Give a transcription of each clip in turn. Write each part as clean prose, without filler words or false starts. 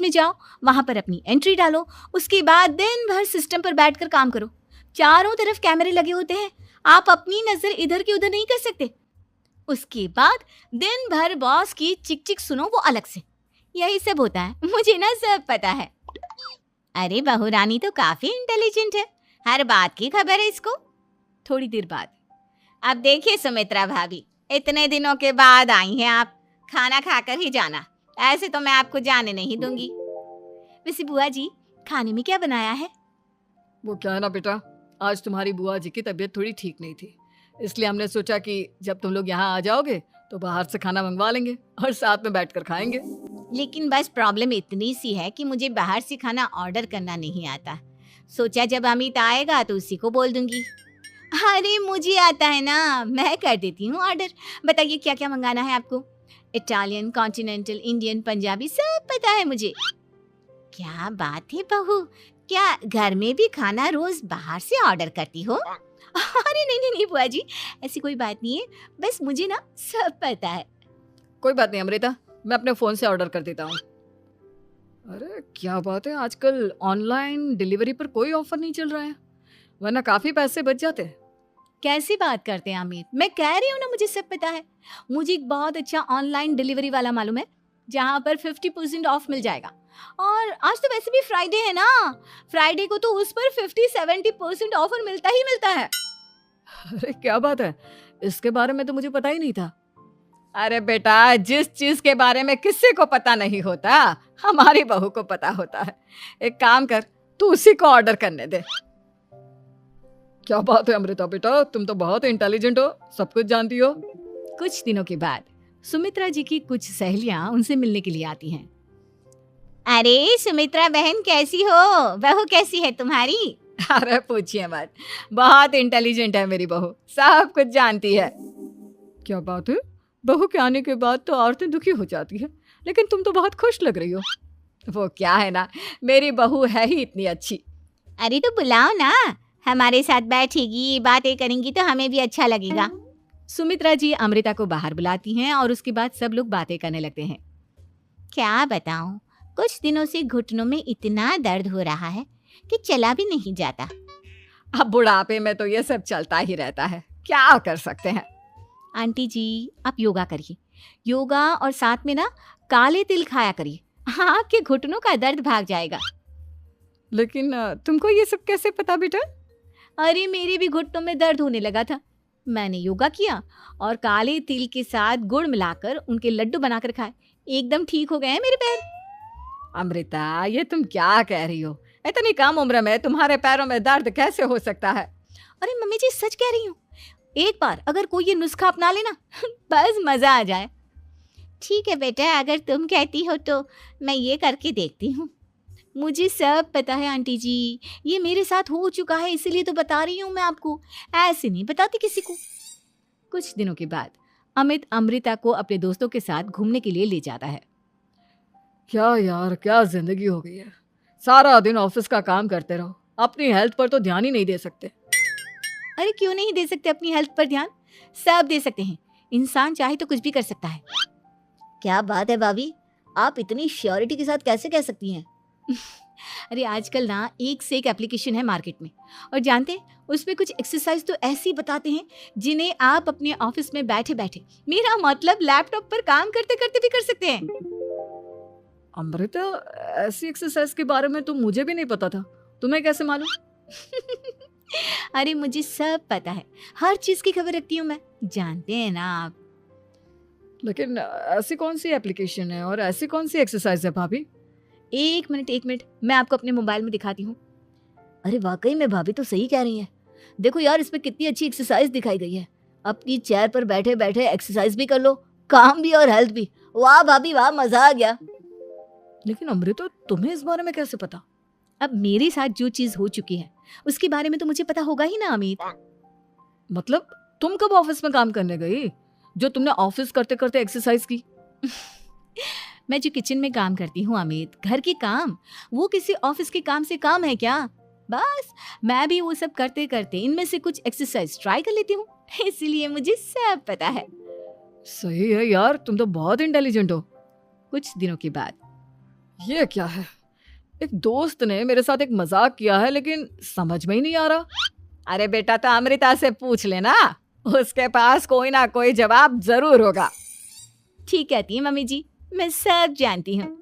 में जाओ, वहां पर अपनी एंट्री डालो, उसके बाद दिन भर सिस्टम पर बैठकर काम करो। चारों तरफ कैमरे लगे होते हैं, आप अपनी नजर इधर की उधर नहीं कर सकते। उसके बाद दिन भर बॉस की चिक चिक सुनो, वो अलग से। यही सब होता है, मुझे ना सब पता है। अरे बहू रानी तो काफी इंटेलिजेंट है, हर बात की खबर है इसको। थोड़ी देर बाद, अब देखिए सुमित्रा भाभी, इतने दिनों के बाद आई हैं आप, खाना खाकर ही जाना, ऐसे तो मैं आपको जाने नहीं दूंगी। वैसे बुआ जी, खाने में क्या बनाया है? वो क्या है ना बेटा, आज तुम्हारी बुआ जी की तबीयत थोड़ी ठीक नहीं थी, इसलिए हमने सोचा कि जब तुम लोग यहाँ आ जाओगे तो बाहर से खाना मंगवा लेंगे और साथ में बैठकर खाएंगे। लेकिन बस प्रॉब्लम इतनी सी है कि मुझे बाहर से खाना ऑर्डर करना नहीं आता। सोचा जब अमित आएगा तो उसी को बोल दूंगी। अरे मुझे आता है ना, मैं कर देती हूँ ऑर्डर। बताइए क्या क्या मंगाना है आपको? इटालियन, कॉन्टिनेंटल, इंडियन, पंजाबी, सब पता है मुझे। क्या बात है बहू, क्या घर में भी खाना रोज बाहर से ऑर्डर करती हो? अरे नहीं नहीं नहीं बुआ जी, ऐसी कोई बात नहीं है, बस मुझे ना सब पता है। कोई बात नहीं अमृता, मैं अपने फ़ोन से ऑर्डर कर देता हूँ। अरे क्या बात है, आजकल ऑनलाइन डिलीवरी पर कोई ऑफर नहीं चल रहा है, वरना काफ़ी पैसे बच जाते हैं। कैसी बात करते हैं अमित, मैं कह रही हूँ ना मुझे सब पता है। मुझे एक बहुत अच्छा ऑनलाइन डिलीवरी वाला मालूम है, जहाँ पर 50% ऑफ मिल जाएगा। और आज तो वैसे भी फ्राइडे है ना, फ्राइडे को तो उस पर 50-70% ऑफर मिलता ही मिलता है। अरे क्या बात है, इसके बारे में तो मुझे पता ही नहीं था। अरे बेटा, जिस चीज के बारे में किसी को पता नहीं होता, हमारी बहू को पता होता है। एक काम कर, तू उसी को ऑर्डर करने दे। क्या बात है अमृता बेटा, तुम तो बहुत इंटेलिजेंट हो, सब कुछ जानती हो। कुछ दिनों के बाद सुमित्रा जी की कुछ सहेलियां उनसे मिलने के लिए आती हैं। अरे सुमित्रा बहन कैसी हो, बहू कैसी है तुम्हारी? अरे पूछिए मत, बहुत इंटेलिजेंट है मेरी बहू, सब कुछ जानती है। क्या बात है, बहू के आने के बाद तो औरतें दुखी हो जाती है, लेकिन तुम तो बहुत खुश लग रही हो। वो क्या है ना, मेरी बहू है ही इतनी अच्छी। अरे तो बुलाओ ना, हमारे साथ बैठेगी, बातें करेंगी तो हमें भी अच्छा लगेगा। सुमित्रा जी अमृता को बाहर बुलाती हैं और उसके बाद सब लोग बातें करने लगते हैं। क्या बताऊं, कुछ दिनों से घुटनों में इतना दर्द हो रहा है कि चला भी नहीं जाता। अब बुढ़ापे में तो ये सब चलता ही रहता है, क्या कर सकते हैं। आंटी जी आप योगा करिए, योगा और साथ में ना काले तिल खाया करिए, आपके घुटनों का दर्द भाग जाएगा। लेकिन तुमको ये सब कैसे पता बेटा? अरे मेरे भी घुटनों में दर्द होने लगा था, मैंने योगा किया और काले तिल के साथ गुड़ मिलाकर उनके लड्डू बनाकर खाए, एकदम ठीक हो गए हैं मेरे पैर। अमृता, ये तुम क्या कह रही हो? इतनी कम उम्र में तुम्हारे पैरों में दर्द कैसे हो सकता है? अरे मम्मी जी सच कह रही हूँ, एक बार अगर कोई ये नुस्खा अपना लेना बस मजा आ जाए। ठीक है बेटा, अगर तुम कहती हो तो मैं ये करके देखती हूँ। मुझे सब पता है आंटी जी, ये मेरे साथ हो चुका है, इसीलिए तो बता रही हूँ मैं आपको, ऐसे नहीं बताती किसी को। कुछ दिनों के बाद अमित अमृता को अपने दोस्तों के साथ घूमने के लिए ले जाता है। क्या यार, क्या जिंदगी हो गई है, सारा दिन ऑफिस का काम करते रहो, अपनी हेल्थ पर तो ध्यान ही नहीं दे सकते। अरे क्यों नहीं दे सकते अपनी हेल्थ पर ध्यान, सब दे सकते हैं, इंसान चाहे तो कुछ भी कर सकता है। क्या बात है भाभी, आप इतनी श्योरिटी के साथ कैसे कह सकती हैं? अरे आजकल ना एक से एक एप्लीकेशन है मार्केट में, और जानते हैं उसमें कुछ एक्सरसाइज तो ऐसी बताते हैं जिन्हें आप अपने ऑफिस में बैठे बैठे, मेरा मतलब लैपटॉप पर काम करते करते भी कर सकते हैं। अमृता, ऐसी एक्सरसाइज के बारे में तो मुझे भी नहीं पता था, तुम्हें कैसे मालूम? अरे मुझे सब पता है, हर चीज की खबर रखती हूँ मैं, जानते हैं ना आप। लेकिन ऐसी कौन सी एप्लीकेशन है और ऐसी कौन सी एक्सरसाइज है भाभी? एक मिनट, मैं आपको अपने मोबाइल में दिखाती हूँ। अरे वाकई में भाभी तो सही कह रही हैं, देखो यार इस पे कितनी अच्छी एक्सरसाइज दिखाई गई है, अपनी चेयर पर बैठे बैठे एक्सरसाइज भी कर लो, काम भी और हेल्थ भी, वाह भाभी वाह, मजा आ गया। लेकिन अमृता, तुम्हें इस बारे में कैसे पता? अब मेरे साथ जो चीज हो चुकी है उसके बारे में तो मुझे पता होगा ही ना अमित। मतलब तुम कब ऑफिस में काम करने गई जो तुमने ऑफिस करते करते एक्सरसाइज की? मैं जो किचन में काम करती हूँ अमित, घर के काम, वो किसी ऑफिस के काम से काम है क्या? बस मैं भी वो सब करते करते इनमें से कुछ एक्सरसाइज ट्राई कर लेती हूँ, इसीलिए मुझे सब पता है। सही है यार, तुम तो बहुत इंटेलिजेंट हो। कुछ दिनों के बाद ये क्या है? एक दोस्त ने मेरे साथ एक मजाक किया है, लेकिन समझ में ही नहीं आ रहा। अरे बेटा, तो अमृता से पूछ लेना, उसके पास कोई ना कोई जवाब जरूर होगा। ठीक कहती है मम्मी जी, मैं सब जानती हूँ।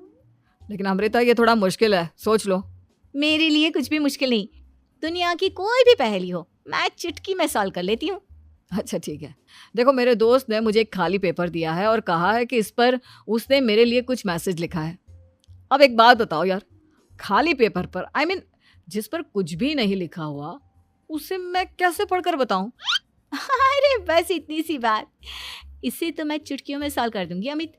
लेकिन अमृता, ये थोड़ा मुश्किल है, सोच लो। मेरे लिए कुछ भी मुश्किल नहीं। दुनिया की कोई भी पहेली हो, मैं चुटकी में सॉल्व कर लेती हूँ। अच्छा ठीक है। देखो, मेरे दोस्त ने मुझे एक खाली पेपर दिया है और कहा है कि इस पर उसने मेरे लिए कुछ मैसेज लिखा है। अब एक बात बताओ यार, खाली पेपर पर, आई मीन जिस पर कुछ भी नहीं लिखा हुआ, उसे मैं कैसे पढ़कर बताऊं? अरे बस इतनी सी बात, इसे तो मैं चुटकियों में सॉल्व कर दूंगी अमित।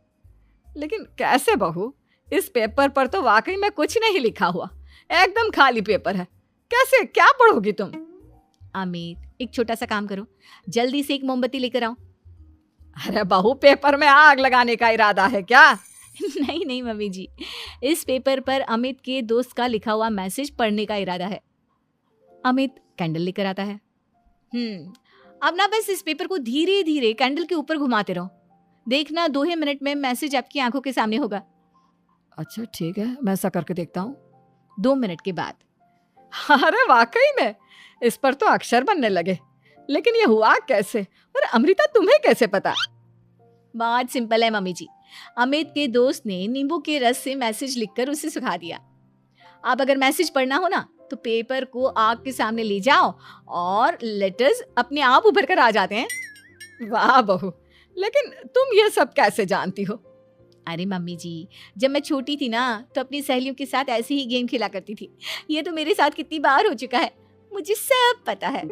लेकिन कैसे बहू? इस पेपर पर तो वाकई में कुछ नहीं लिखा हुआ, एकदम खाली पेपर है। कैसे, क्या पढ़ोगी तुम? अमित, एक छोटा सा काम करो, जल्दी से एक मोमबत्ती लेकर आओ। अरे बहू, पेपर में आग लगाने का इरादा है क्या? नहीं नहीं मम्मी जी, इस पेपर पर अमित के दोस्त का लिखा हुआ मैसेज पढ़ने का इरादा है। अमित कैंडल लेकर आता है। अब ना बस इस पेपर को धीरे धीरे कैंडल के ऊपर घुमाते रहो। देखना 2 ही मिनट में मैसेज आपकी आंखों के सामने होगा। अच्छा ठीक है, मैं ऐसा करके देखता हूँ। 2 मिनट के बाद। अरे वाकई में इस पर तो अक्षर बनने लगे, लेकिन ये हुआ कैसे? और अमृता, तुम्हें कैसे पता? बहुत सिंपल है मम्मी जी, अमित के दोस्त ने नींबू के रस से मैसेज लिखकर उसे सुखा दिया। अब अगर मैसेज पढ़ना हो ना, तो पेपर को आग के सामने ले जाओ और लेटर्स अपने आप उभर कर आ जाते हैं। वाह बहू, लेकिन तुम ये सब कैसे जानती हो? अरे मम्मी जी, जब मैं छोटी थी ना, तो अपनी सहेलियों के साथ ऐसे ही गेम खेला करती थी। ये तो मेरे साथ कितनी बार हो चुका है, मुझे सब पता है।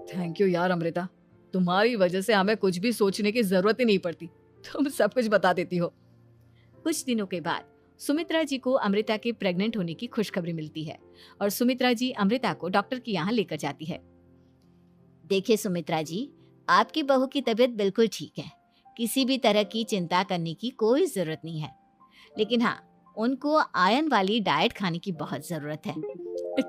थैंक यू यार अमृता, तुम्हारी वजह से हमें कुछ भी सोचने की जरूरत ही नहीं पड़ती, तुम सब कुछ बता देती हो। कुछ दिनों के बाद सुमित्रा जी को अमृता के प्रेग्नेंट होने की खुशखबरी मिलती है और सुमित्रा जी अमृता को डॉक्टर के यहाँ लेकर जाती है। देखिए सुमित्रा जी, आपकी बहू की तबीयत बिल्कुल ठीक है, किसी भी तरह की चिंता करने की कोई जरूरत नहीं है। लेकिन हाँ, उनको आयरन वाली डाइट खाने की बहुत जरूरत है।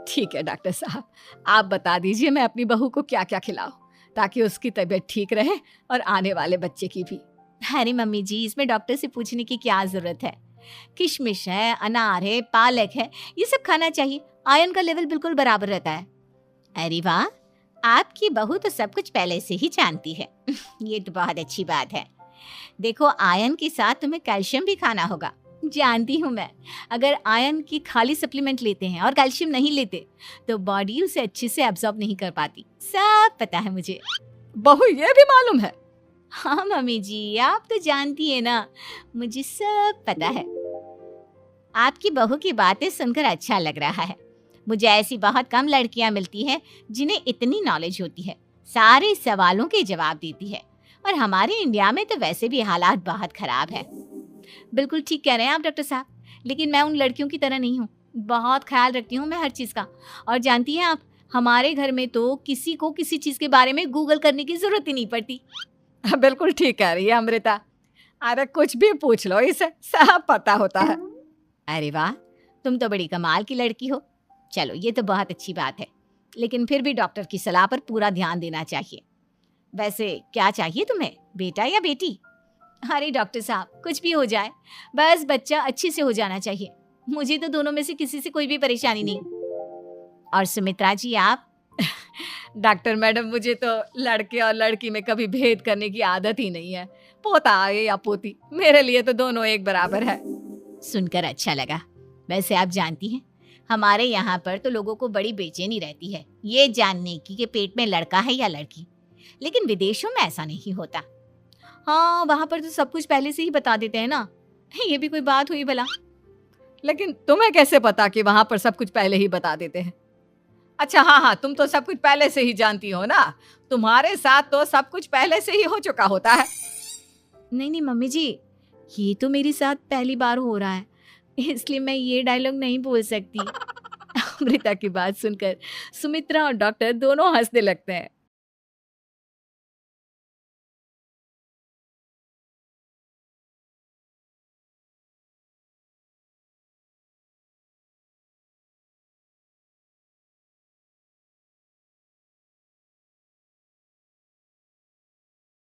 ठीक है डॉक्टर साहब, आप बता दीजिए मैं अपनी बहू को क्या क्या खिलाऊं, ताकि उसकी तबीयत ठीक रहे और आने वाले बच्चे की भी। अरे मम्मी जी, इसमें डॉक्टर से पूछने की क्या जरूरत है। किशमिश है, अनार है, पालक है, ये सब खाना चाहिए, आयरन का लेवल बिल्कुल बराबर रहता है। अरे वाह, आपकी बहू तो सब कुछ पहले से ही जानती है। ये तो बहुत अच्छी बात है। देखो, आयरन के साथ तुम्हें कैल्शियम भी खाना होगा। जानती हूँ मैं, अगर आयरन की खाली सप्लीमेंट लेते हैं और कैल्शियम नहीं लेते, तो बॉडी उसे अच्छे से एब्जॉर्ब नहीं कर पाती। सब पता है मुझे। बहू, ये भी मालूम है? हाँ मम्मी जी, आप तो जानती है ना, मुझे सब पता है। आपकी बहू की बातें सुनकर अच्छा लग रहा है। मुझे ऐसी बहुत कम लड़कियां मिलती हैं जिन्हें इतनी नॉलेज होती है, सारे सवालों के जवाब देती है। और हमारे इंडिया में तो वैसे भी हालात बहुत खराब है। बिल्कुल ठीक कह रहे हैं आप डॉक्टर साहब, लेकिन मैं उन लड़कियों की तरह नहीं हूँ। बहुत ख्याल रखती हूँ मैं हर चीज़ का। और जानती हैं आप, हमारे घर में तो किसी को किसी चीज़ के बारे में गूगल करने की जरूरत ही नहीं पड़ती। बिल्कुल ठीक कह रही है अमृता, अरे कुछ भी पूछ लो, इसे सब पता होता है। अरे वाह, तुम तो बड़ी कमाल की लड़की हो। चलो, ये तो बहुत अच्छी बात है, लेकिन फिर भी डॉक्टर की सलाह पर पूरा ध्यान देना चाहिए। वैसे क्या चाहिए तुम्हें, बेटा या बेटी? अरे डॉक्टर साहब, कुछ भी हो जाए, बस बच्चा अच्छे से हो जाना चाहिए। मुझे तो दोनों में से किसी से कोई भी परेशानी नहीं। और सुमित्रा जी, आप? डॉक्टर मैडम, मुझे तो लड़के और लड़की में कभी भेद करने की आदत ही नहीं है। पोता आए या पोती, मेरे लिए तो दोनों एक बराबर है। सुनकर अच्छा लगा। वैसे आप जानती हैं, हमारे यहाँ पर तो लोगों को बड़ी बेचैनी रहती है ये जानने की कि पेट में लड़का है या लड़की, लेकिन विदेशों में ऐसा नहीं होता। हाँ, वहाँ पर तो सब कुछ पहले से ही बता देते हैं ना। ये भी कोई बात हुई भला? लेकिन तुम्हें कैसे पता कि वहां पर सब कुछ पहले ही बता देते हैं? अच्छा हाँ, तुम तो सब कुछ पहले से ही जानती हो ना, तुम्हारे साथ तो सब कुछ पहले से ही हो चुका होता है। नहीं नहीं मम्मी जी, ये तो मेरे साथ पहली बार हो रहा है, इसलिए मैं ये डायलॉग नहीं बोल सकती। अमृता की बात सुनकर सुमित्रा और डॉक्टर दोनों हंसने लगते हैं।